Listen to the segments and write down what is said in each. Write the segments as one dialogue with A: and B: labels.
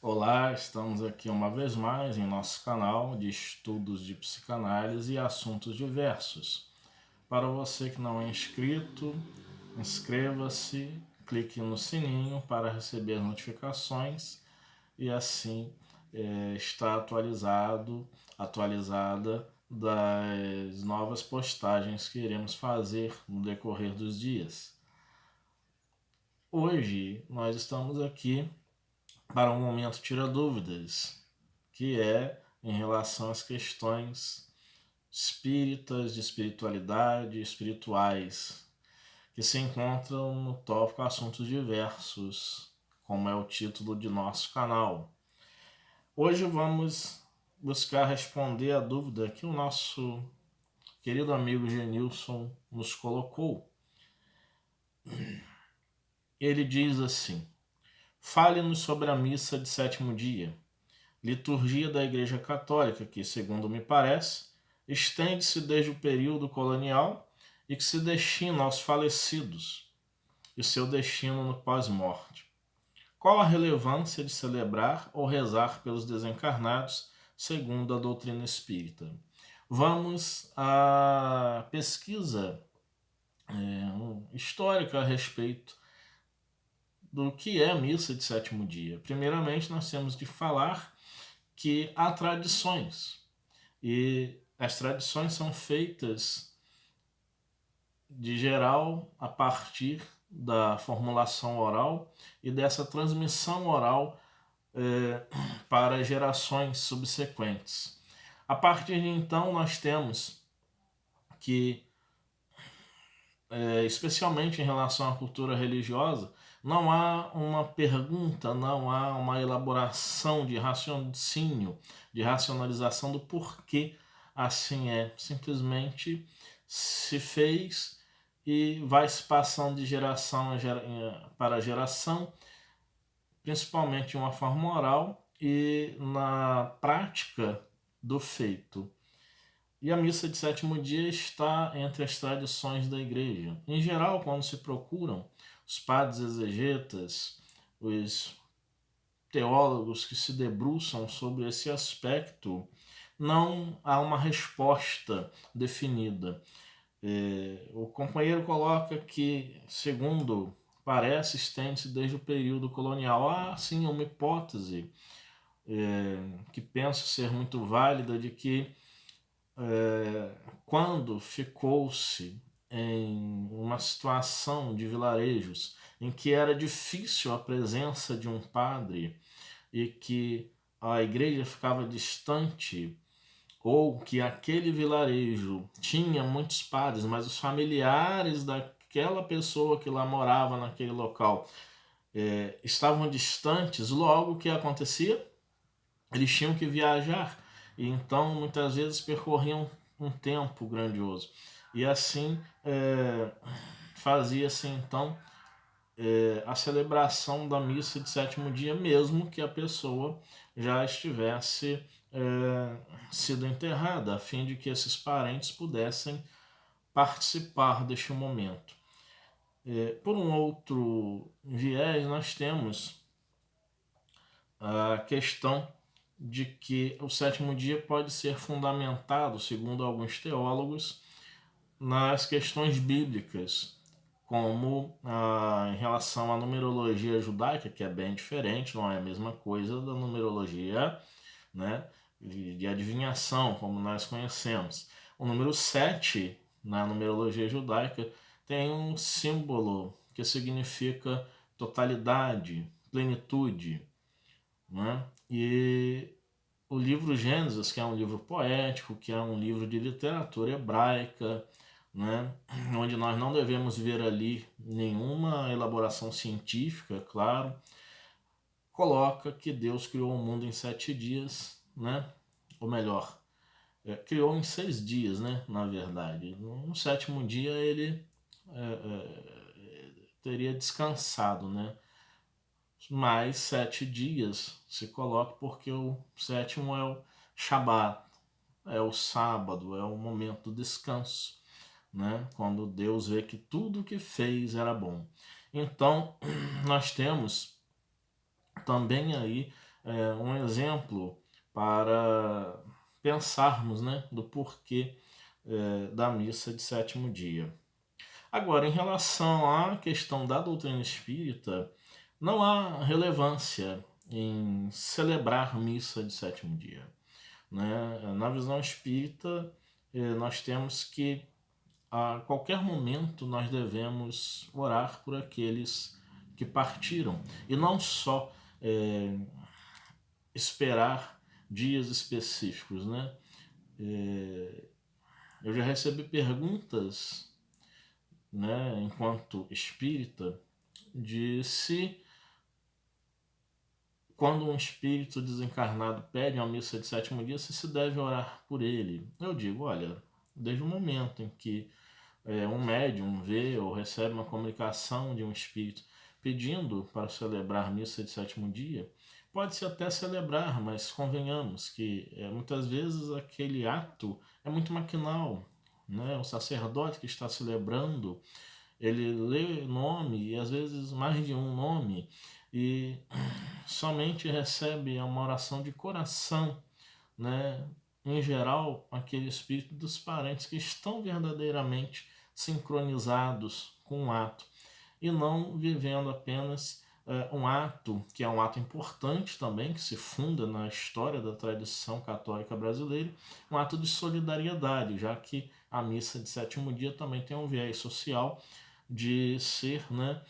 A: Olá, estamos aqui uma vez mais em nosso canal de estudos de psicanálise e assuntos diversos. Para você que não é inscrito, inscreva-se, clique no sininho para receber notificações e assim estar atualizada das novas postagens que iremos fazer no decorrer dos dias. Hoje nós estamos aqui para um momento tira dúvidas, que é em relação às questões espíritas, de espiritualidade, espirituais, que se encontram no tópico Assuntos Diversos, como é o título de nosso canal. Hoje vamos buscar responder a dúvida que o nosso querido amigo Genilson nos colocou. Ele diz assim: fale-nos sobre a missa de sétimo dia, liturgia da Igreja Católica, que, segundo me parece, estende-se desde o período colonial e que se destina aos falecidos e seu destino no pós-morte. Qual a relevância de celebrar ou rezar pelos desencarnados, segundo a doutrina espírita? Vamos à pesquisa histórica a respeito do que é a missa de sétimo dia. Primeiramente, nós temos de falar que há tradições, e as tradições são feitas, de geral, a partir da formulação oral e dessa transmissão oral para gerações subsequentes. A partir de então, nós temos que, especialmente em relação à cultura religiosa, não há uma pergunta, não há uma elaboração de raciocínio, de racionalização do porquê assim é. Simplesmente se fez e vai se passando de geração para geração, principalmente de uma forma oral e na prática do feito. E a missa de sétimo dia está entre as tradições da igreja. Em geral, quando se procuram os padres exegetas, os teólogos que se debruçam sobre esse aspecto, não há uma resposta definida. O companheiro coloca que, segundo parece, estende-se desde o período colonial. Há, sim, uma hipótese que penso ser muito válida de que quando ficou-se em uma situação de vilarejos em que era difícil a presença de um padre e que a igreja ficava distante, ou que aquele vilarejo tinha muitos padres, mas os familiares daquela pessoa que lá morava naquele local estavam distantes, logo o que acontecia? Eles tinham que viajar, e então muitas vezes percorriam um tempo grandioso. E assim fazia-se então a celebração da missa de sétimo dia, mesmo que a pessoa já estivesse sido enterrada, a fim de que esses parentes pudessem participar deste momento. Por um outro viés, nós temos a questão de que o sétimo dia pode ser fundamentado, segundo alguns teólogos, nas questões bíblicas, como em relação à numerologia judaica, que é bem diferente, não é a mesma coisa da numerologia, né, de adivinhação, como nós conhecemos. O número 7, na numerologia judaica, tem um símbolo que significa totalidade, plenitude, né? E o livro Gênesis, que é um livro poético, que é um livro de literatura hebraica, né, onde nós não devemos ver ali nenhuma elaboração científica, claro, coloca que Deus criou o mundo em 7 dias, né? Ou melhor, criou em 6 dias, né? Na verdade, no sétimo dia ele teria descansado, né? Mais 7 dias se coloca porque o sétimo é o Shabat, é o sábado, é o momento do descanso, né? Quando Deus vê que tudo o que fez era bom. Então, nós temos também aí um exemplo para pensarmos, né, do porquê da missa de sétimo dia. Agora, em relação à questão da doutrina espírita, não há relevância em celebrar missa de sétimo dia, né? Na visão espírita, nós temos que a qualquer momento nós devemos orar por aqueles que partiram e não só esperar dias específicos, né? Eu já recebi perguntas, né, enquanto espírita, de se quando um espírito desencarnado pede uma missa de sétimo dia, se deve orar por ele. Eu digo, olha, desde o momento em que um médium vê ou recebe uma comunicação de um espírito pedindo para celebrar missa de sétimo dia, pode-se até celebrar, mas convenhamos que muitas vezes aquele ato é muito maquinal, né? O sacerdote que está celebrando, ele lê nome, e às vezes mais de um nome, e somente recebe uma oração de coração, né? Em geral, aquele espírito dos parentes que estão verdadeiramente sincronizados com o ato e não vivendo apenas um ato que é um ato importante também, que se funda na história da tradição católica brasileira, um ato de solidariedade, já que a missa de sétimo dia também tem um viés social de ser, né,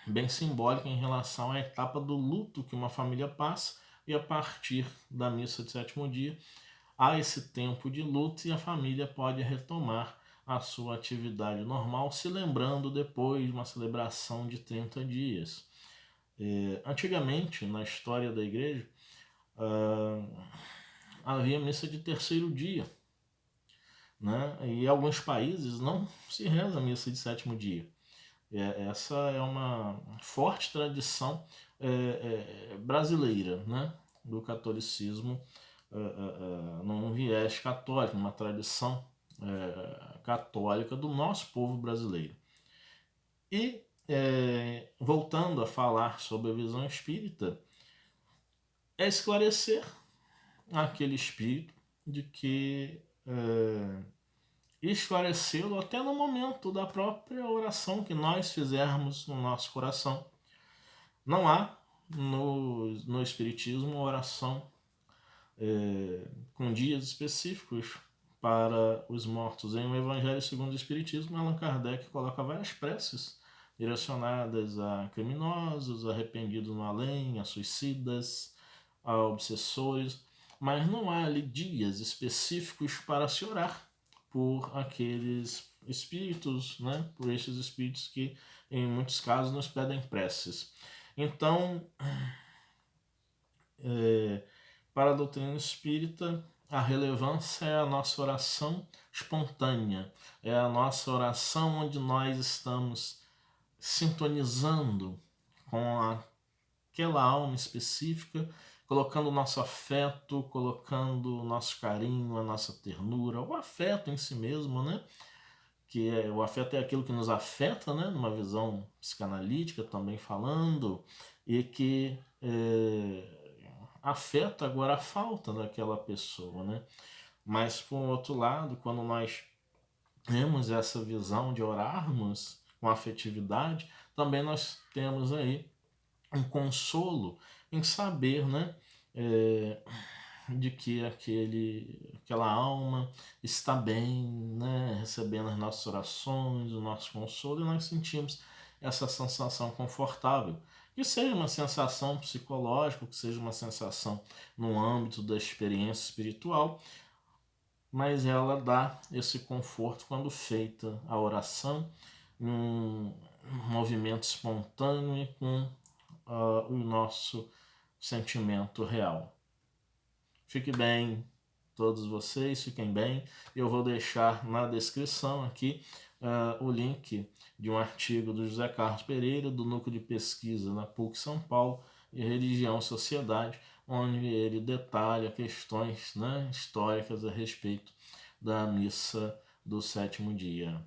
A: bem simbólica em relação à etapa do luto que uma família passa, e a partir da missa de sétimo dia há esse tempo de luto e a família pode retomar a sua atividade normal, se lembrando depois de uma celebração de 30 dias. Antigamente, na história da igreja, havia missa de terceiro dia, né? E em alguns países não se reza a missa de sétimo dia. Essa é uma forte tradição brasileira, né? Do catolicismo, num viés católico, uma tradição católica do nosso povo brasileiro. E voltando a falar sobre a visão espírita, é esclarecer aquele espírito de que esclarecê-lo até no momento da própria oração que nós fizermos no nosso coração. Não há no Espiritismo oração com dias específicos para os mortos. Em O Evangelho segundo o Espiritismo, Allan Kardec coloca várias preces direcionadas a criminosos, arrependidos no além, a suicidas, a obsessores, mas não há ali dias específicos para se orar por aqueles espíritos, né? Por esses espíritos que em muitos casos nos pedem preces. Então, para a doutrina espírita, a relevância é a nossa oração espontânea, é a nossa oração onde nós estamos sintonizando com aquela alma específica, colocando o nosso afeto, colocando o nosso carinho, a nossa ternura, o afeto em si mesmo, né? Que o afeto é aquilo que nos afeta, né? Numa visão psicanalítica também falando, e que afeta agora a falta daquela pessoa, né? Mas, por outro lado, quando nós temos essa visão de orarmos com afetividade, também nós temos aí um consolo em saber, né, de que aquela alma está bem, né, recebendo as nossas orações, o nosso consolo, e nós sentimos essa sensação confortável. Que seja uma sensação psicológica, que seja uma sensação no âmbito da experiência espiritual, mas ela dá esse conforto quando feita a oração num movimento espontâneo e com o nosso sentimento real. Fique bem, todos vocês, fiquem bem. Eu vou deixar na descrição aqui o link de um artigo do José Carlos Pereira, do Núcleo de Pesquisa na PUC São Paulo, de Religião e Sociedade, onde ele detalha questões, né, históricas a respeito da missa do sétimo dia.